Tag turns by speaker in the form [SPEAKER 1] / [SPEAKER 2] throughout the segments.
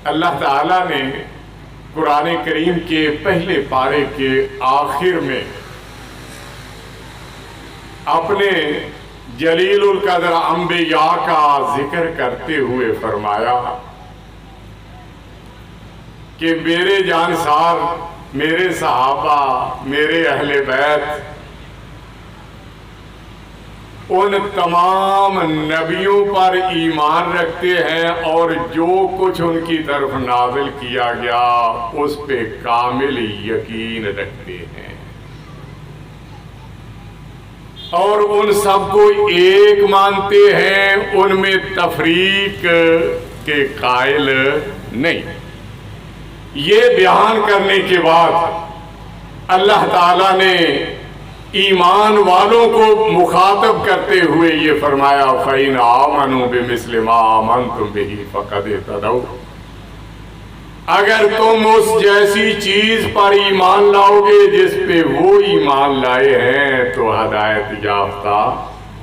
[SPEAKER 1] اللہ تعالیٰ نے قرآن کریم کے پہلے پارے کے آخر میں اپنے جلیل القدر انبیاء کا ذکر کرتے ہوئے فرمایا کہ میرے جانسار، میرے صحابہ، میرے اہل بیت ان تمام نبیوں پر ایمان رکھتے ہیں اور جو کچھ ان کی طرف نازل کیا گیا اس پہ کامل یقین رکھتے ہیں، اور ان سب کو ایک مانتے ہیں، ان میں تفریق کے قائل نہیں۔ یہ بیان کرنے کے بعد اللہ تعالیٰ نے ایمان والوں کو مخاطب کرتے ہوئے یہ فرمایا فَإِنْ آمَنُوا بِمِثْلِ مَا آمَنْتُمْ بِهِ فَقَدِ اهْتَدَوْا، اگر تم اس جیسی چیز پر ایمان لاؤ گے جس پہ وہ ایمان لائے ہیں تو ہدایت یافتہ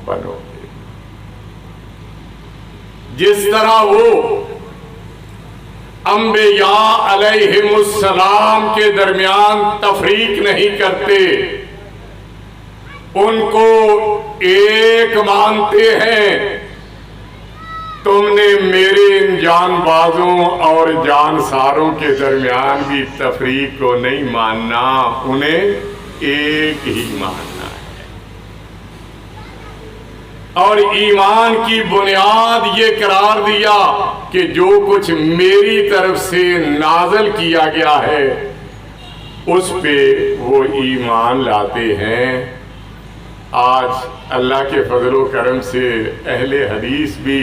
[SPEAKER 1] بنو گے۔ جس طرح وہ انبیاء علیہم السلام کے درمیان تفریق نہیں کرتے، ان کو ایک مانتے ہیں، تم نے میرے ان جان بازوں اور جان ساروں کے درمیان بھی تفریق کو نہیں ماننا، انہیں ایک ہی ماننا ہے۔ اور ایمان کی بنیاد یہ قرار دیا کہ جو کچھ میری طرف سے نازل کیا گیا ہے اس پہ وہ ایمان لاتے ہیں۔ آج اللہ کے فضل و کرم سے اہل حدیث بھی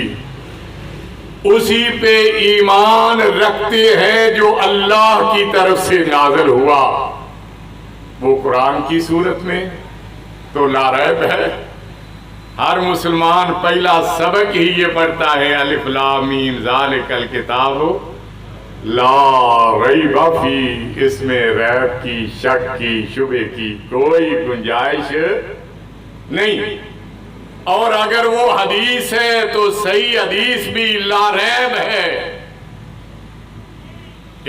[SPEAKER 1] اسی پہ ایمان رکھتے ہیں جو اللہ کی طرف سے نازل ہوا، وہ قرآن کی صورت میں تو لا ریب ہے۔ ہر مسلمان پہلا سبق ہی یہ پڑھتا ہے الف لام میم ذالک الکتاب لا ریب فیہ، اس میں ریب کی، شک کی، شبہ کی کوئی گنجائش نہیں، اور اگر وہ حدیث ہے تو صحیح حدیث بھی لا ریب ہے۔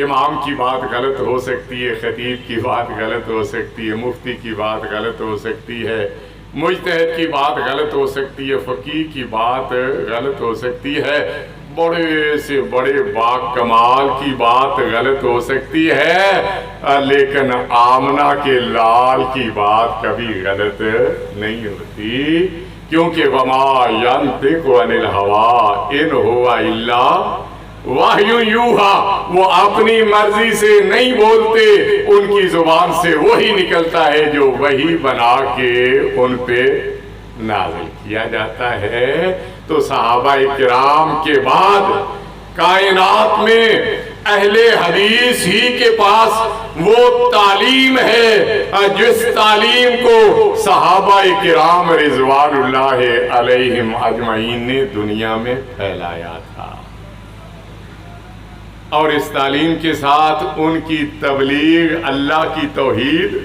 [SPEAKER 1] امام کی بات غلط ہو سکتی ہے، خطیب کی بات غلط ہو سکتی ہے، مفتی کی بات غلط ہو سکتی ہے، مجتہد کی بات غلط ہو سکتی ہے، فقیہ کی بات غلط ہو سکتی ہے، بڑے سے بڑے با کمال کی بات غلط ہو سکتی ہے، لیکن آمنہ کے لال کی بات کبھی غلط نہیں ہوتی، کیونکہ وَمَا يَنطِقُ عَنِ الْهَوَىٰ إِنْ هُوَ إِلَّا وَحْيٌ يُوحَىٰ، وہ اپنی مرضی سے نہیں بولتے، ان کی زبان سے وہی نکلتا ہے جو وہی بنا کے ان پہ نازل کیا جاتا ہے۔ تو صحابہ کرام کے بعد کائنات میں اہل حدیث ہی کے پاس وہ تعلیم ہے جس تعلیم کو صحابہ کرام رضوان اللہ علیہم اجمعین نے دنیا میں پھیلایا تھا، اور اس تعلیم کے ساتھ ان کی تبلیغ اللہ کی توحید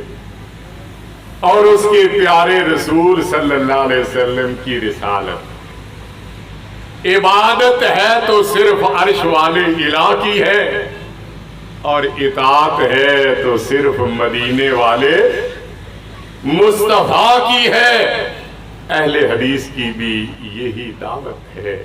[SPEAKER 1] اور اس کے پیارے رسول صلی اللہ علیہ وسلم کی رسالت۔ عبادت ہے تو صرف عرش والے الہ کی ہے، اور اطاعت ہے تو صرف مدینے والے مصطفیٰ کی ہے۔ اہل حدیث کی بھی یہی دعوت ہے۔